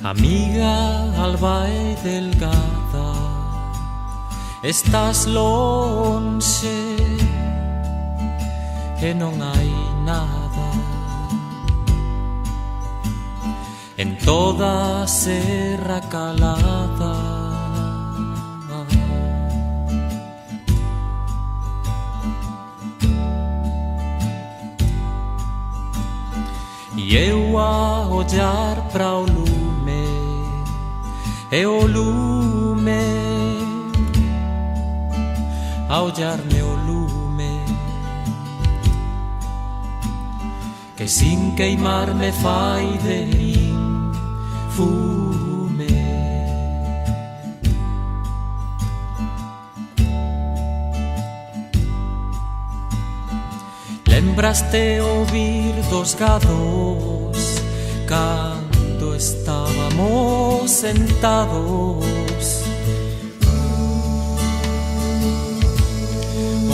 Amiga alba e delgada, estás lonxe e non hai nada. En toda a serra calada e eu a ollar pra o lume, e o lume a ollarme o lume, que sin queimar me fai de fume. Lembraste ouvir dos gados cando estábamos sentados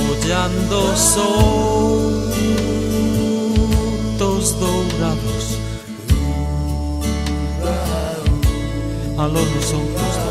ollando os outos dourados, aló nos outros dourados.